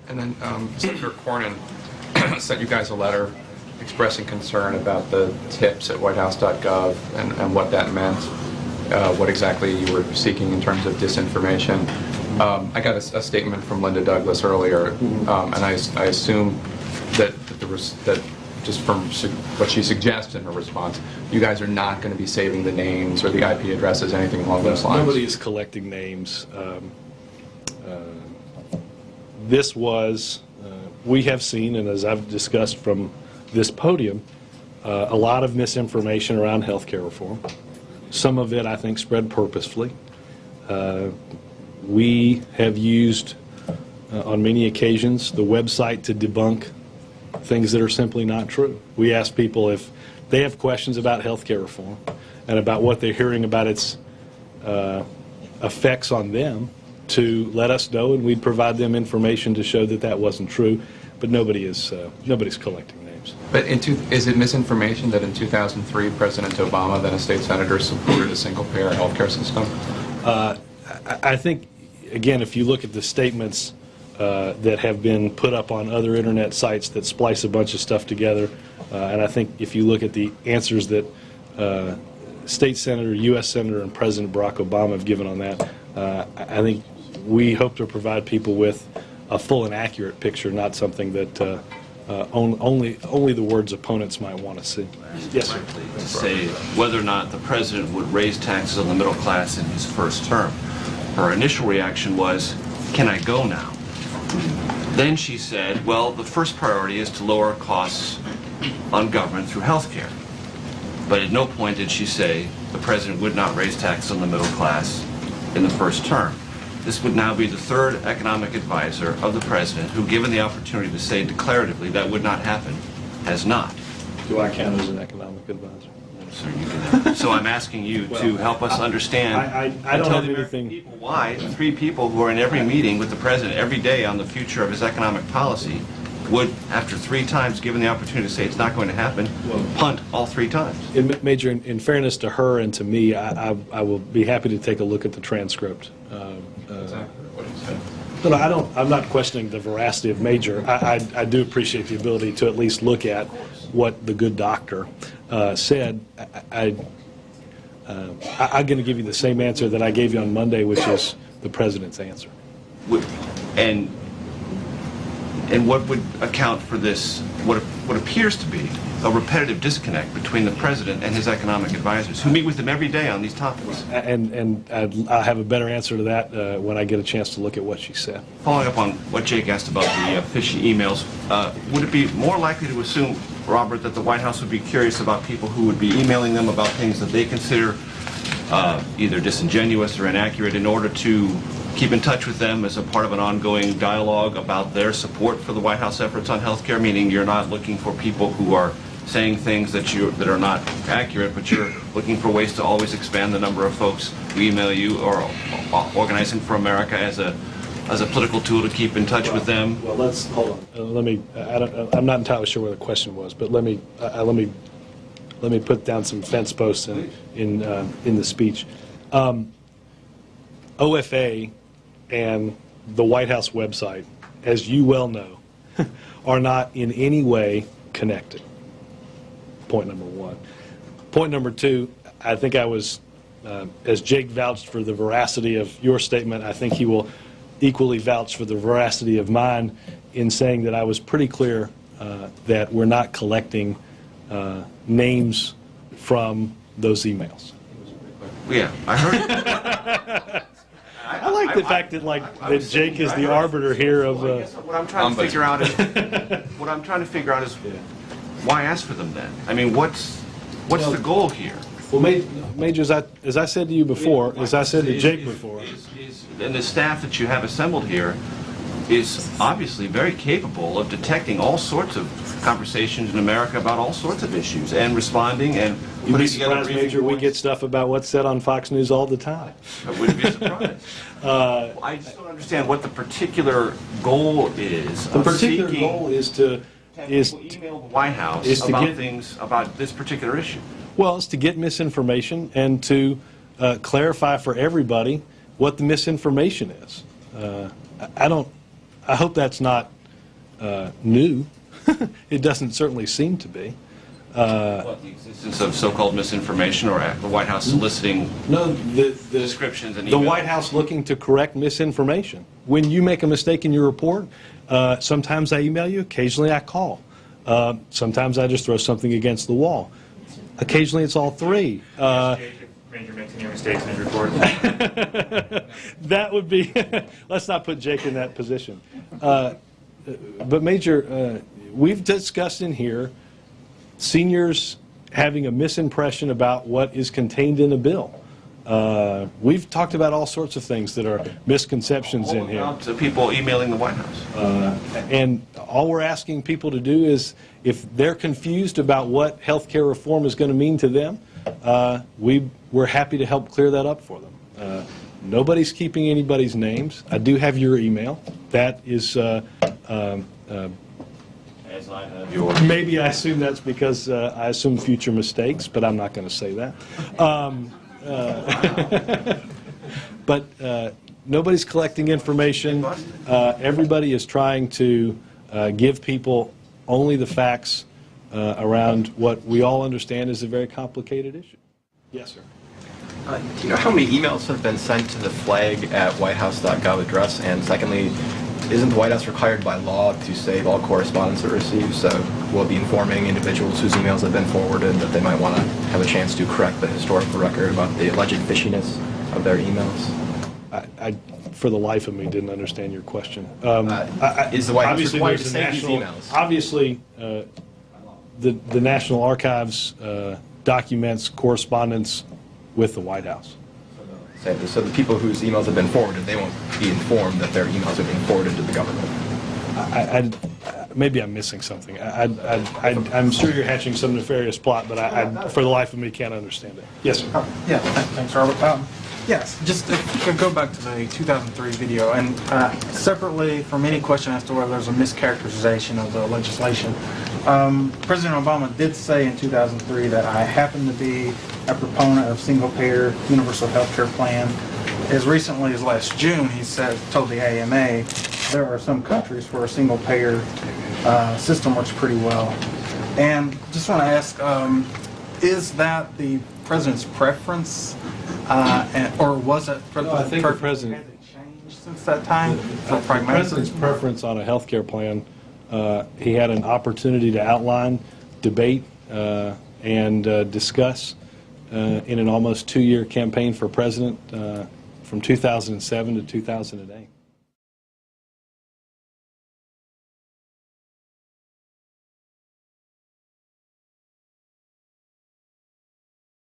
And then Senator Cornyn sent you guys a letter expressing concern about the tips at whitehouse.gov and what that meant, what exactly you were seeking in terms of disinformation. I got a statement from Linda Douglas earlier, and I assume that just from what she suggests in her response, you guys are not going to be saving the names or the IP addresses, anything along those lines? Nobody is collecting names. This was, we have seen, and as I've discussed from this podium, a lot of misinformation around health care reform. Some of it, I think, spread purposefully. We have used, on many occasions, the website to debunk things that are simply not true. We ask people if they have questions about health care reform and about what they're hearing about its effects on them to let us know, and we'd provide them information to show that that wasn't true. But nobody's collecting names. But is it misinformation that in 2003 President Obama, then a state senator, supported a single-payer health care system? I think, again, if you look at the statements that have been put up on other internet sites that splice a bunch of stuff together, and I think if you look at the answers that State Senator, U.S. Senator, and President Barack Obama have given on that, I think we hope to provide people with a full and accurate picture, not something that only the words opponents might want to see. Yes, sir. To say whether or not the president would raise taxes on the middle class in his first term. Her initial reaction was, "Can I go now?" Then she said, well, the first priority is to lower costs on government through health care. But at no point did she say the president would not raise taxes on the middle class in the first term. This would now be the third economic advisor of the president who, given the opportunity to say declaratively that would not happen, has not. Do I count as an economic advisor? Sir, you can. So I'm asking you to help us understand I don't tell have the American anything. people why the three people who are in every meeting with the president every day on the future of his economic policy would, after 3 times given the opportunity to say it's not going to happen, punt all 3 times. Major, in fairness to her and to me, I will be happy to take a look at the transcript. No, I'm not questioning the veracity of Major. I do appreciate the ability to at least look at what the good doctor said. I'm going to give you the same answer that I gave you on Monday, which is the president's answer. And what would account for this, what appears to be a repetitive disconnect between the president and his economic advisors, who meet with him every day on these topics? And I'll have a better answer to that when I get a chance to look at what she said. Following up on what Jake asked about the Fishy emails, would it be more likely to assume, Robert, that the White House would be curious about people who would be emailing them about things that they consider either disingenuous or inaccurate in order to keep in touch with them as a part of an ongoing dialogue about their support for the White House efforts on health care, meaning you're not looking for people who are saying things that are not accurate, but you're looking for ways to always expand the number of folks who email you, or Organizing for America as a political tool to keep in touch with them? Well, let's hold on. I'm not entirely sure what the question was, but let me put down some fence posts in the speech. OFA and the White House website, as you well know, are not in any way connected. Point number 1. Point number 2, I think I was, as Jake vouched for the veracity of your statement, I think he will equally vouch for the veracity of mine in saying that I was pretty clear that we're not collecting names from those emails. Yeah, I heard. I like the fact that that Jake is the arbiter here of. What I'm trying to figure out is, why ask for them then? I mean, what's the goal here? Well, Major, as I said to you before, as I said to Jake before, and the staff that you have assembled here is obviously very capable of detecting all sorts of conversations in America about all sorts of issues and responding and you'd be surprised, Major, we get stuff about what's said on Fox News all the time. I wouldn't be surprised. I just don't understand what the particular goal is. The particular goal is to email the White House about things about this particular issue. Well, it's to get misinformation and to clarify for everybody what the misinformation is. I hope that's not new. It doesn't certainly seem to be. What, the existence of so-called misinformation, or the White House soliciting No, the descriptions and the emails? White House looking to correct misinformation. When you make a mistake in your report, sometimes I email you, occasionally I call. Sometimes I just throw something against the wall. Occasionally it's all three. Ranger makes any mistakes in his report. That would be, let's not put Jake in that position. But Major, we've discussed in here seniors having a misimpression about what is contained in a bill. We've talked about all sorts of things that are misconceptions in here. To people emailing the White House. And all we're asking people to do is, if they're confused about what health care reform is going to mean to them, we're happy to help clear that up for them. Nobody's keeping anybody's names. I do have your email. That is, As I have yours. maybe I assume that's because I assume future mistakes, but I'm not going to say that. But nobody's collecting information. Everybody is trying to give people only the facts around what we all understand is a very complicated issue. Yes, sir. Do you know how many emails have been sent to the flag at whitehouse.gov address? And secondly, isn't the White House required by law to save all correspondence it receives? So we'll be informing individuals whose emails have been forwarded that they might want to have a chance to correct the historical record about the alleged fishiness of their emails. I for the life of me, didn't understand your question. Is the White House Obviously, required to there's a save these national, emails? obviously, the National Archives documents correspondence with the White House. So the people whose emails have been forwarded, they won't be informed that their emails are being forwarded to the government. Maybe I'm missing something. I'm sure you're hatching some nefarious plot, but I for the life of me, can't understand it. Yes, sir. Yeah, thanks, Robert. Yes, just if you could go back to the 2003 video, and separately from any question as to whether there's a mischaracterization of the legislation, President Obama did say in 2003 that I happen to be a proponent of single-payer universal health care plan. As recently as last June, he told the AMA there are some countries where a single-payer system works pretty well. And just want to ask, is that the president's preference, or was it? No, I think the president. Has it changed since that time? The president's preference on a health care plan, he had an opportunity to outline, debate, and discuss in an almost 2-year campaign for president from 2007 to 2008.